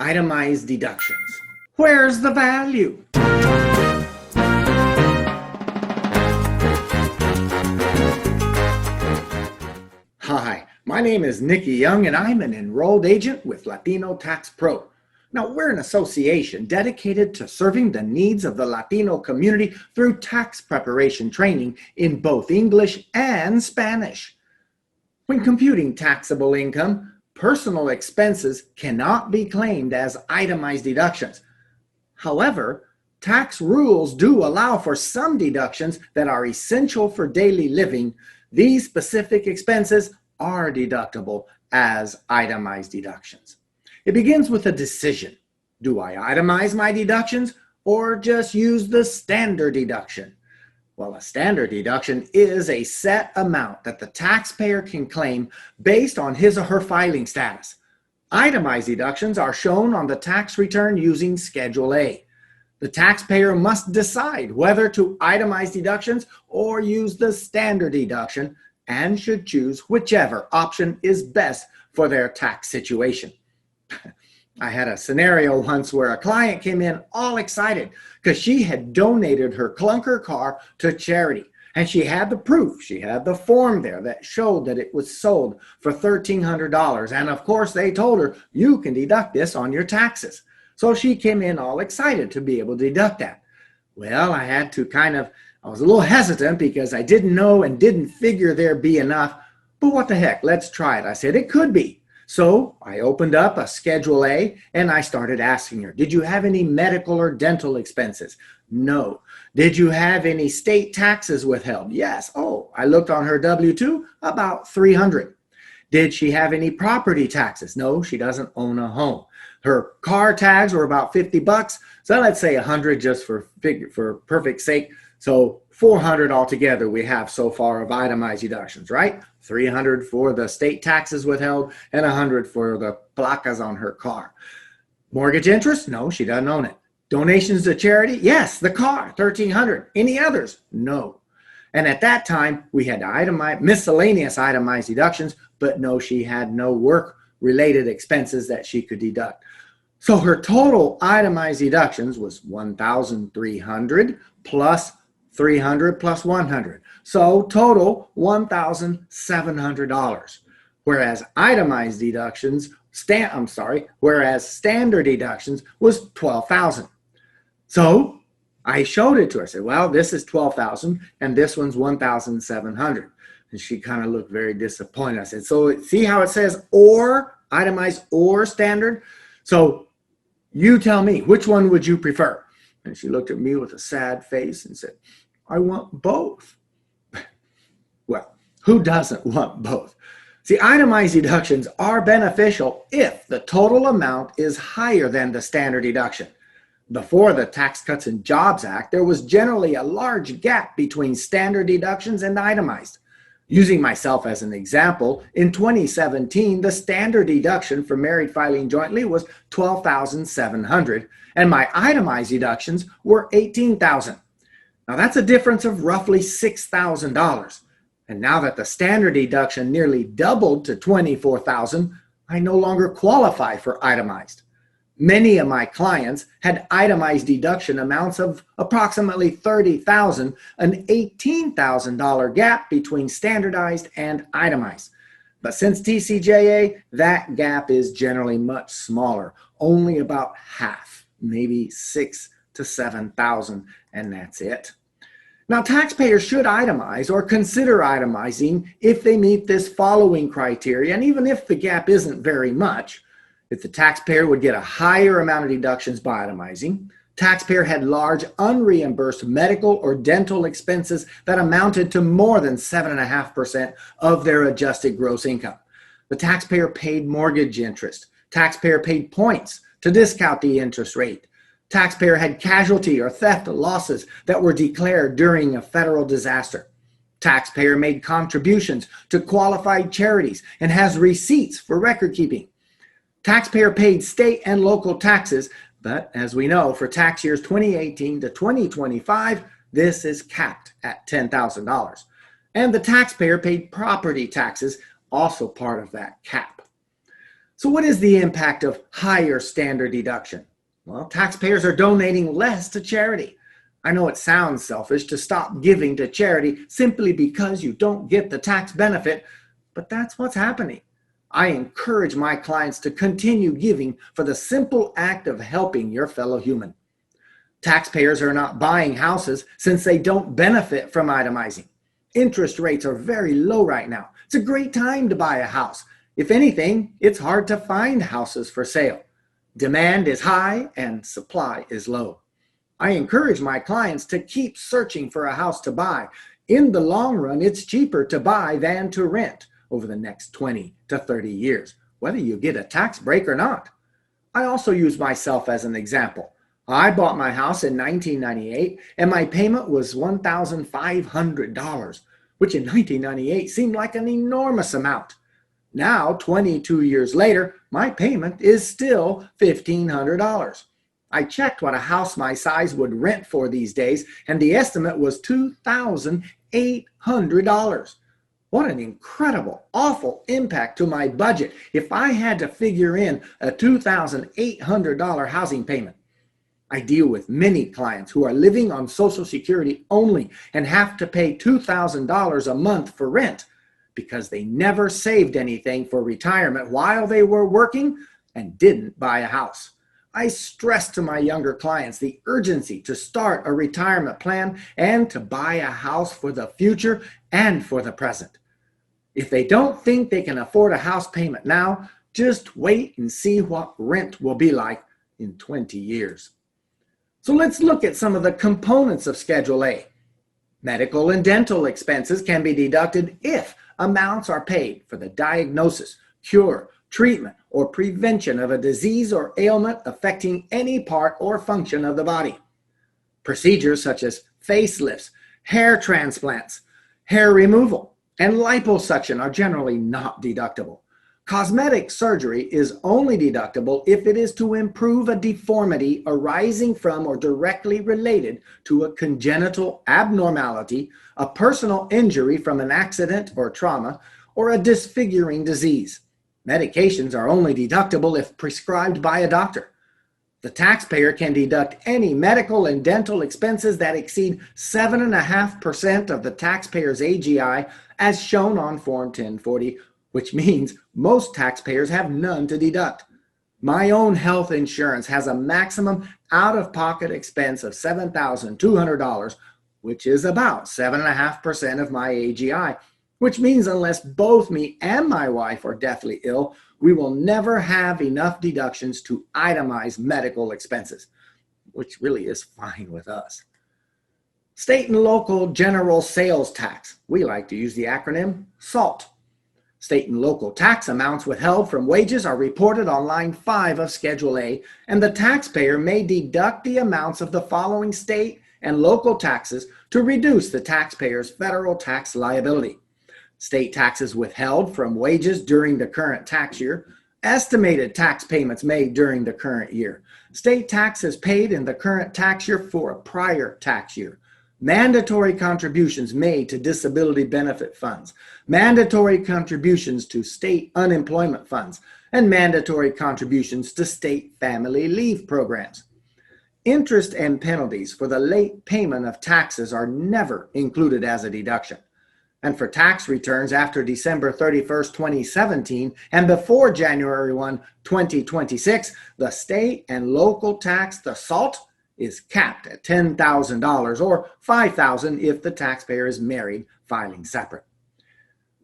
Itemized deductions. Where's the value? Hi, my name is Niki Young and I'm an enrolled agent with Latino Tax Pro. Now, we're an association dedicated to serving the needs of the Latino community through tax preparation training in both English and Spanish. When computing taxable income, personal expenses cannot be claimed as itemized deductions. However, tax rules do allow for some deductions that are essential for daily living. These specific expenses are deductible as itemized deductions. It begins with a decision. Do I itemize my deductions or just use the standard deduction? Well, a standard deduction is a set amount that the taxpayer can claim based on his or her filing status. Itemized deductions are shown on the tax return using Schedule A. The taxpayer must decide whether to itemize deductions or use the standard deduction and should choose whichever option is best for their tax situation. I had a scenario once where a client came in all excited because she had donated her clunker car to charity. And she had the proof, she had the form there that showed that it was sold for $1,300. And of course, they told her, you can deduct this on your taxes. So she came in all excited to be able to deduct that. Well, I was a little hesitant because I didn't know and didn't figure there'd be enough. But what the heck, let's try it. I said, it could be. So I opened up a Schedule A and I started asking her, did you have any medical or dental expenses? No. Did you have any state taxes withheld? Yes. Oh, I looked on her W-2, about $300. Did she have any property taxes? No, she doesn't own a home. Her car tags were about $50. So let's say $100 just for perfect sake. So $400 altogether we have so far of itemized deductions, right? $300 for the state taxes withheld and $100 for the placas on her car. Mortgage interest? No, she doesn't own it. Donations to charity? Yes, the car, $1,300. Any others? No. And at that time, we had miscellaneous itemized deductions, but no, she had no work-related expenses that she could deduct. So her total itemized deductions was $1,300 plus $300 plus $100. So total $1,700. Whereas itemized deductions, whereas standard deductions was $12,000. So I showed it to her. I said, well, this is $12,000 and this one's $1,700. And she kind of looked very disappointed. I said, so see how it says or, itemized or standard? So you tell me, which one would you prefer? And she looked at me with a sad face and said, I want both. Well, who doesn't want both? See, itemized deductions are beneficial if the total amount is higher than the standard deduction. Before the Tax Cuts and Jobs Act, there was generally a large gap between standard deductions and itemized. Using myself as an example, in 2017, the standard deduction for married filing jointly was $12,700, and my itemized deductions were $18,000. Now that's a difference of roughly $6,000. And now that the standard deduction nearly doubled to $24,000, I no longer qualify for itemized. Many of my clients had itemized deduction amounts of approximately $30,000, an $18,000 gap between standardized and itemized. But since TCJA, that gap is generally much smaller, only about half, maybe $6,000 to $7,000, and that's it. Now, taxpayers should itemize or consider itemizing if they meet this following criteria, and even if the gap isn't very much. If the taxpayer would get a higher amount of deductions by itemizing, taxpayer had large unreimbursed medical or dental expenses that amounted to more than 7.5% of their adjusted gross income. The taxpayer paid mortgage interest. Taxpayer paid points to discount the interest rate. Taxpayer had casualty or theft losses that were declared during a federal disaster. Taxpayer made contributions to qualified charities and has receipts for record keeping. Taxpayer paid state and local taxes, but as we know, for tax years 2018 to 2025, this is capped at $10,000. And the taxpayer paid property taxes, also part of that cap. So what is the impact of higher standard deduction? Well, taxpayers are donating less to charity. I know it sounds selfish to stop giving to charity simply because you don't get the tax benefit, but that's what's happening. I encourage my clients to continue giving for the simple act of helping your fellow human. Taxpayers are not buying houses since they don't benefit from itemizing. Interest rates are very low right now. It's a great time to buy a house. If anything, it's hard to find houses for sale. Demand is high and supply is low. I encourage my clients to keep searching for a house to buy. In the long run, it's cheaper to buy than to rent over the next 20 to 30 years, whether you get a tax break or not. I also use myself as an example. I bought my house in 1998 and my payment was $1,500, which in 1998 seemed like an enormous amount. Now, 22 years later, my payment is still $1,500. I checked what a house my size would rent for these days, and the estimate was $2,800. What an incredible, awful impact to my budget if I had to figure in a $2,800 housing payment. I deal with many clients who are living on Social Security only and have to pay $2,000 a month for rent because they never saved anything for retirement while they were working and didn't buy a house. I stress to my younger clients the urgency to start a retirement plan and to buy a house for the future and for the present. If they don't think they can afford a house payment now, just wait and see what rent will be like in 20 years. So let's look at some of the components of Schedule A. Medical and dental expenses can be deducted if amounts are paid for the diagnosis, cure, treatment, or prevention of a disease or ailment affecting any part or function of the body. Procedures such as facelifts, hair transplants, hair removal, and liposuction are generally not deductible. Cosmetic surgery is only deductible if it is to improve a deformity arising from or directly related to a congenital abnormality, a personal injury from an accident or trauma, or a disfiguring disease. Medications are only deductible if prescribed by a doctor. The taxpayer can deduct any medical and dental expenses that exceed 7.5% of the taxpayer's AGI as shown on Form 1040, which means most taxpayers have none to deduct. My own health insurance has a maximum out-of-pocket expense of $7,200, which is about 7.5% of my AGI, which means unless both me and my wife are deathly ill, we will never have enough deductions to itemize medical expenses, which really is fine with us. State and local general sales tax. We like to use the acronym SALT. State and local tax amounts withheld from wages are reported on line 5 of Schedule A, and the taxpayer may deduct the amounts of the following state and local taxes to reduce the taxpayer's federal tax liability. State taxes withheld from wages during the current tax year, estimated tax payments made during the current year, state taxes paid in the current tax year for a prior tax year, mandatory contributions made to disability benefit funds, mandatory contributions to state unemployment funds, and mandatory contributions to state family leave programs. Interest and penalties for the late payment of taxes are never included as a deduction. And for tax returns after December 31st, 2017 and before January 1, 2026, the state and local tax, the SALT, is capped at $10,000 or $5,000 if the taxpayer is married, filing separate.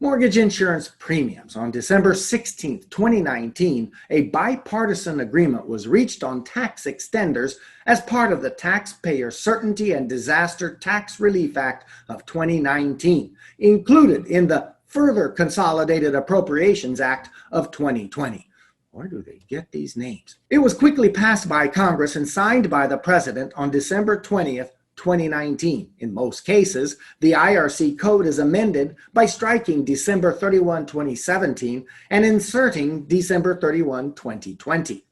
Mortgage insurance premiums. On December 16, 2019, a bipartisan agreement was reached on tax extenders as part of the Taxpayer Certainty and Disaster Tax Relief Act of 2019, included in the Further Consolidated Appropriations Act of 2020. Where do they get these names? It was quickly passed by Congress and signed by the President on December 20th, 2019. In most cases, the IRC code is amended by striking December 31, 2017 and inserting December 31, 2020.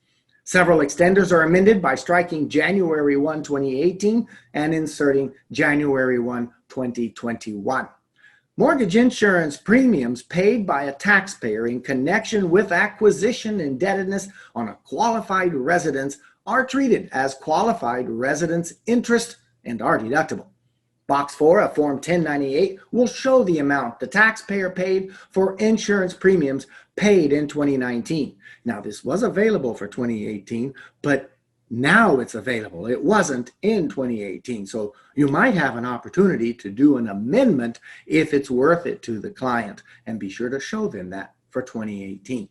Several extenders are amended by striking January 1, 2018 and inserting January 1, 2021. Mortgage insurance premiums paid by a taxpayer in connection with acquisition indebtedness on a qualified residence are treated as qualified residence interest and are deductible. Box 4 of Form 1098 will show the amount the taxpayer paid for insurance premiums paid in 2019. Now, this was available for 2018, but now it's available. It wasn't in 2018. So you might have an opportunity to do an amendment if it's worth it to the client, and be sure to show them that for 2018.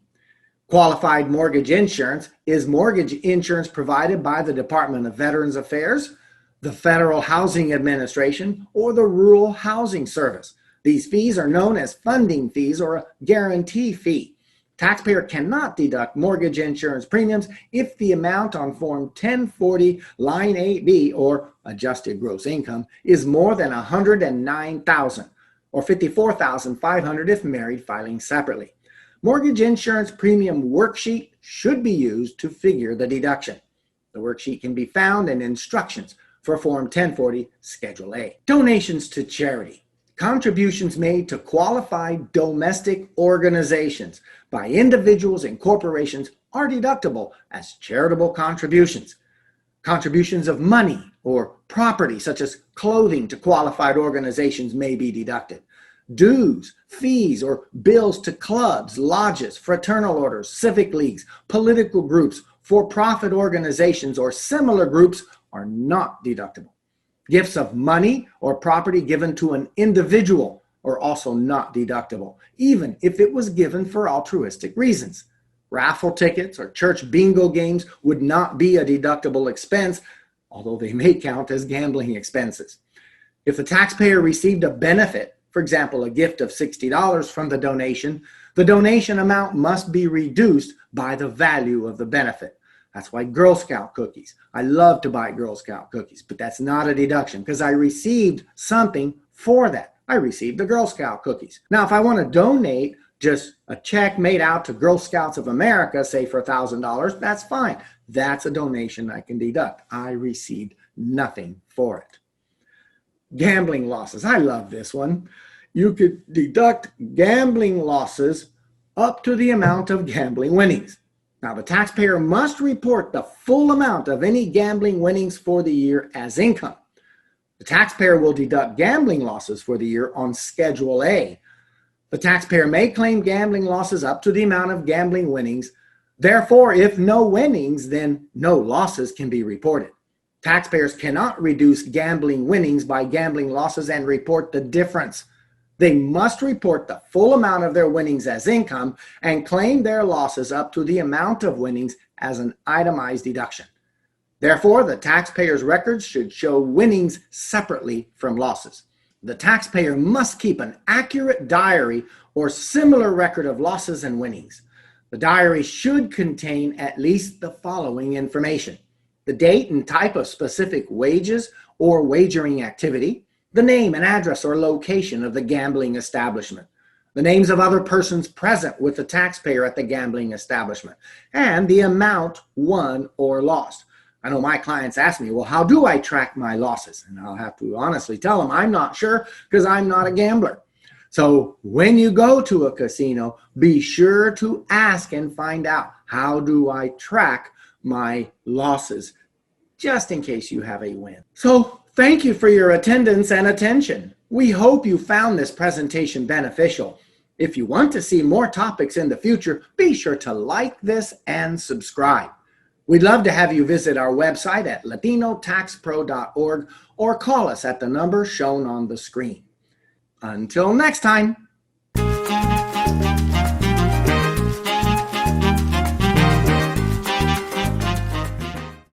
Qualified mortgage insurance is mortgage insurance provided by the Department of Veterans Affairs, the Federal Housing Administration, or the Rural Housing Service. These fees are known as funding fees or a guarantee fee. Taxpayer cannot deduct mortgage insurance premiums if the amount on Form 1040, Line 8B, or adjusted gross income, is more than $109,000 or $54,500 if married, filing separately. Mortgage insurance premium worksheet should be used to figure the deduction. The worksheet can be found in instructions for Form 1040, Schedule A. Donations to charity. Contributions made to qualified domestic organizations by individuals and corporations are deductible as charitable contributions. Contributions of money or property, such as clothing to qualified organizations, may be deducted. Dues, fees, or bills to clubs, lodges, fraternal orders, civic leagues, political groups, for-profit organizations, or similar groups are not deductible. Gifts of money or property given to an individual are also not deductible, even if it was given for altruistic reasons. Raffle tickets or church bingo games would not be a deductible expense, although they may count as gambling expenses. If the taxpayer received a benefit, for example, a gift of $60 from the donation amount must be reduced by the value of the benefit. That's why Girl Scout cookies. I love to buy Girl Scout cookies, but that's not a deduction because I received something for that. I received the Girl Scout cookies. Now, if I want to donate just a check made out to Girl Scouts of America, say for $1,000, that's fine. That's a donation I can deduct. I received nothing for it. Gambling losses. I love this one. You could deduct gambling losses up to the amount of gambling winnings. Now, the taxpayer must report the full amount of any gambling winnings for the year as income. The taxpayer will deduct gambling losses for the year on Schedule A. The taxpayer may claim gambling losses up to the amount of gambling winnings. Therefore, if no winnings, then no losses can be reported. Taxpayers cannot reduce gambling winnings by gambling losses and report the difference. They must report the full amount of their winnings as income and claim their losses up to the amount of winnings as an itemized deduction. Therefore, the taxpayer's records should show winnings separately from losses. The taxpayer must keep an accurate diary or similar record of losses and winnings. The diary should contain at least the following information: the date and type of specific wages or wagering activity, the name and address or location of the gambling establishment, the names of other persons present with the taxpayer at the gambling establishment, and the amount won or lost. I know my clients ask me, well, how do I track my losses? And I'll have to honestly tell them I'm not sure because I'm not a gambler. So when you go to a casino, be sure to ask and find out, how do I track my losses, just in case you have a win. So thank you for your attendance and attention. We hope you found this presentation beneficial. If you want to see more topics in the future, be sure to like this and subscribe. We'd love to have you visit our website at latinotaxpro.org or call us at the number shown on the screen. Until next time.